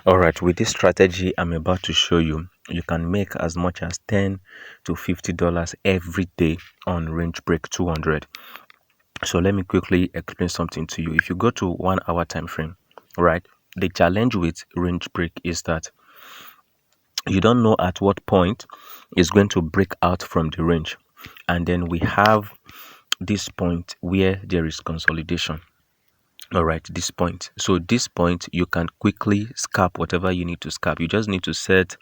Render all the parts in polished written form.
All right, with this strategy I'm about to show you, you can make as much as $10 to $50 every day on range break 200. So let me quickly explain something to you. If you go to 1 hour time frame, right, the challenge with range break is that you don't know at what point it's going to break out from the range. And then we have this point where there is consolidation. All right, this point. So this point, you can quickly scalp whatever you need to scalp. You just need to set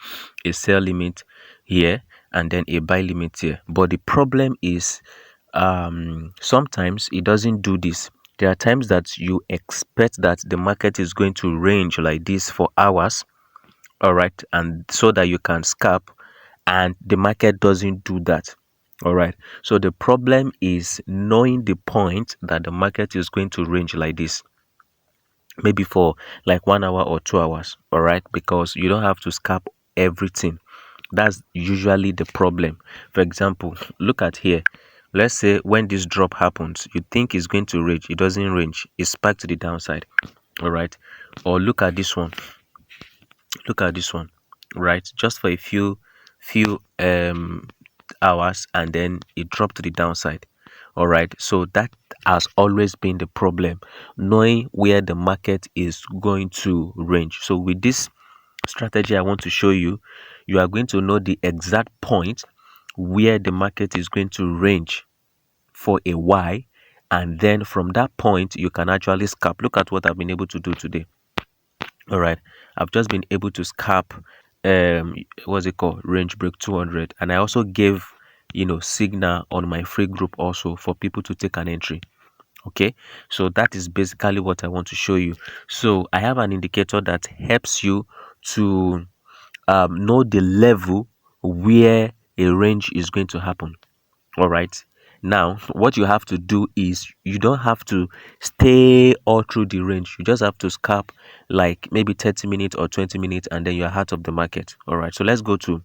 a sell limit here and then a buy limit here. But the problem is sometimes it doesn't do this. There are times that you expect that the market is going to range like this for hours. All right, and so that you can scalp, and the market doesn't do that. All right, so the problem is knowing the point that the market is going to range like this, maybe for like 1 hour or 2 hours. All right, because you don't have to scalp everything. That's usually the problem. For example, look at here. Let's say when this drop happens, you think it's going to range, it doesn't range, it's spiked to the downside. All right, or look at this one, right, just for a few hours, and then it dropped to the downside. All right, so that has always been the problem, knowing where the market is going to range. So with this strategy I want to show you, you are going to know the exact point where the market is going to range for a while, and then from that point you can actually scalp. Look at what I've been able to do today. All right, I've just been able to scalp what's it called, range break 200, and I also gave signal on my free group also for people to take an entry. Okay, so that is basically what I want to show you. So I have an indicator that helps you to know the level where a range is going to happen. All right, now what you have to do is you don't have to stay all through the range. You just have to scalp like maybe 30 minutes or 20 minutes, and then you're out of the market. All right, so let's go to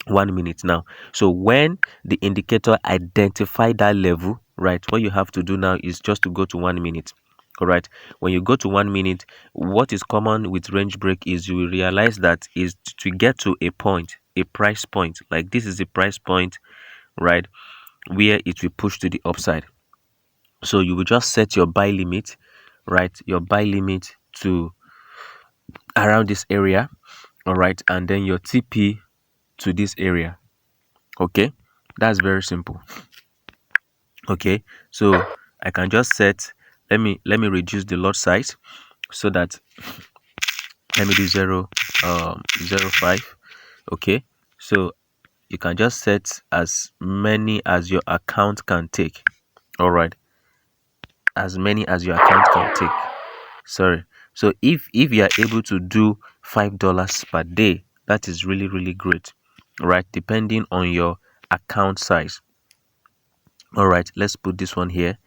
1 minute now. So when the indicator identify that level, right, what you have to do now is just to go to 1 minute. All right, when you go to 1 minute, what is common with range break is you will realize that is to get to a point, a price point, like this is the price point, right, where it will push to the upside. So you will just set your buy limit, right, your buy limit to around this area. All right, and then your TP to this area. Okay, that's very simple. Okay, so I can just set, let me reduce the lot size, so that let me do 0.05. Okay, so you can just set as many as your account can take. All right, as many as your account can take. Sorry, so if you are able to do $5 per day, that is really great, right, depending on your account size. All right, let's put this one here.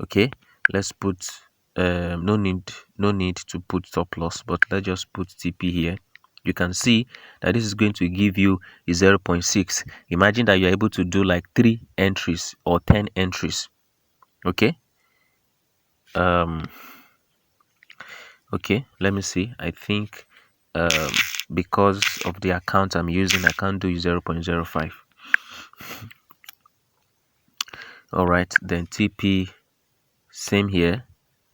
Okay, let's put no need to put stop loss, but let's just put TP here. You can see that this is going to give you a 0.6. Imagine that you're able to do like 3 entries or 10 entries. Okay, okay, let me see. I think because of the account I'm using, I can't do 0.05. All right, then TP, same here.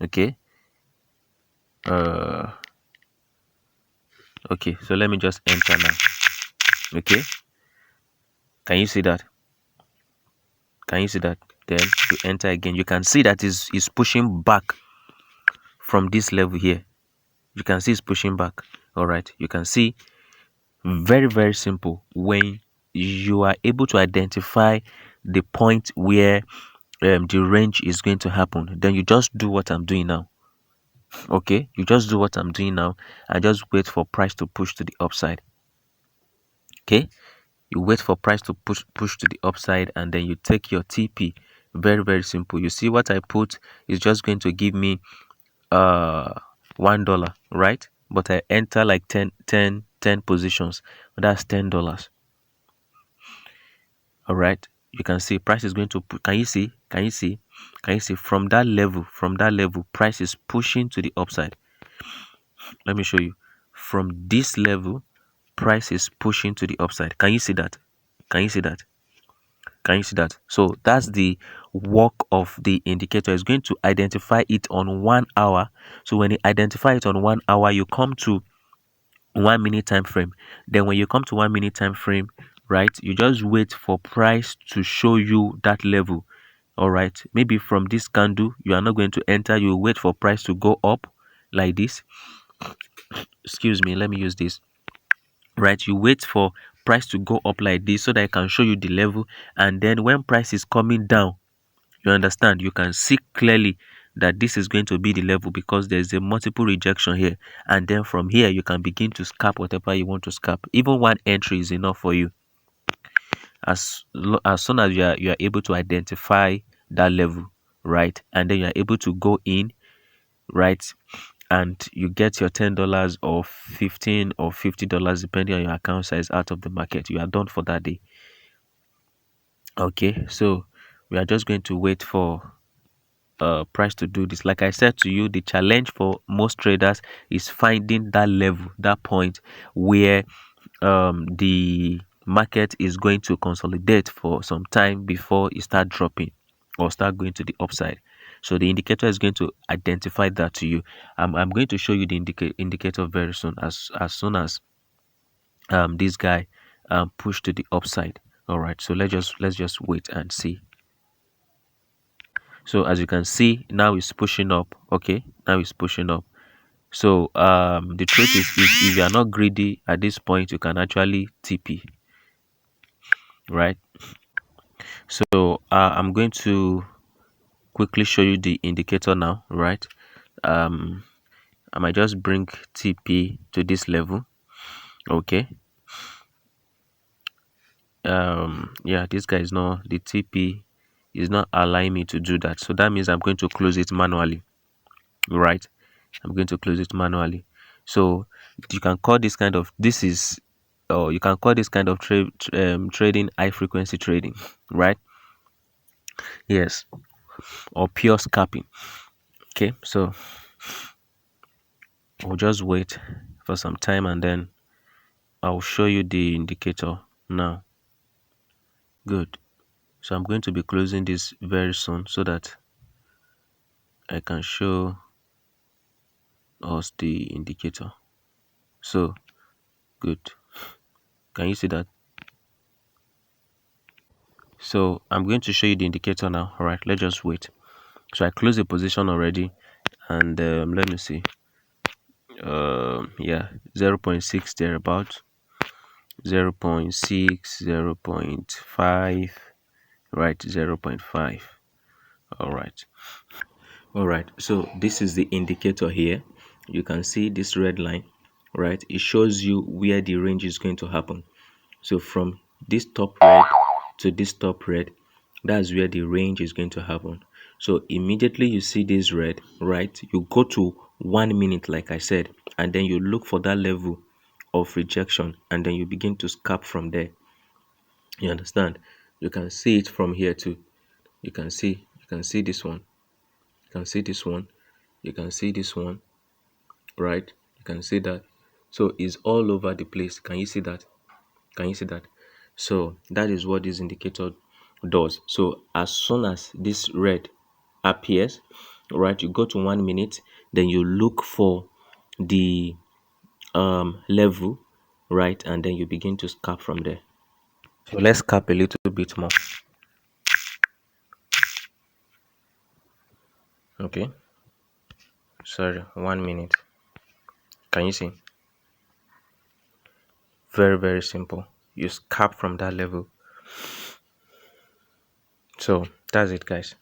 Okay, okay, so let me just enter now. Okay, can you see that? Can you see that? Then you enter again. You can see that is pushing back from this level here. You can see it's pushing back. All right, you can see, very simple. When you are able to identify the point where the range is going to happen, then you just do what I'm doing now. Okay, you just do what I'm doing now and just wait for price to push to the upside. Okay, you wait for price to push to the upside, and then you take your TP. Very simple. You see what I put is just going to give me $1, right? But I enter like 10 positions. That's $10. All right, you can see price is going to can you see from that level price is pushing to the upside. Let me show you. from this level, price is pushing to the upside. Can you see that? Can you see that? Can you see that? So that's the work of the indicator. It's going to identify it on 1 hour. So when you identify it on 1 hour, you come to 1 minute time frame. Then when you come to 1 minute time frame, right, you just wait for price to show you that level. All right, maybe from this candle you are not going to enter. You wait for price to go up like this. Excuse me, let me use this. Right, you wait for price to go up like this so that I can show you the level. And then when price is coming down, you understand, you can see clearly that this is going to be the level because there's a multiple rejection here. And then from here you can begin to scalp whatever you want to scalp. Even one entry is enough for you, as soon as you are able to identify that level, right? And then you are able to go in, right, and you get your $10 or 15 or $50 depending on your account size out of the market. You are done for that day. Okay, so we are just going to wait for price to do this. Like I said to you, the challenge for most traders is finding that level, that point where the market is going to consolidate for some time before it start dropping or start going to the upside. So the indicator is going to identify that to you. I'm going to show you the indicator very soon, as soon as this guy push to the upside. All right, so let's just wait and see. So as you can see, now it's pushing up. Okay, now it's pushing up. So the truth is, if you are not greedy at this point, you can actually TP, right? So I'm going to quickly show you the indicator now, right? I might just bring TP to this level. Okay. Yeah, this guy is not, the TP is not allowing me to do that. So that means I'm going to close it manually, right? I'm going to close it manually. So you can call this kind of, this is, or you can call this kind of trading high frequency trading, right? Yes, or pure scalping. Okay, so we'll just wait for some time and then I'll show you the indicator now. Good. So I'm going to be closing this very soon so that I can show us the indicator. So good. Can you see that? So I'm going to show you the indicator now. All right, let's just wait. So I closed the position already, and let me see. Yeah, 0.6 thereabout, 0.6, 0.5, right, 0.5. All right. All right, so this is the indicator here. You can see this red line, right? It shows you where the range is going to happen. So from this top red to this top red, that's where the range is going to happen. So immediately you see this red, right, you go to 1 minute like I said, and then you look for that level of rejection, and then you begin to scalp from there. You understand? You can see it from here too. You can see this one, you can see this one, you can see this one, right? You can see that. So it's all over the place. Can you see that? Can you see that? So that is what this indicator does. So as soon as this red appears, right, you go to 1 minute, then you look for the level, right, and then you begin to scalp from there. So let's scalp a little bit more. Okay, sorry, 1 minute. Can you see? Very, very simple. You scalp from that level. So that's it, guys.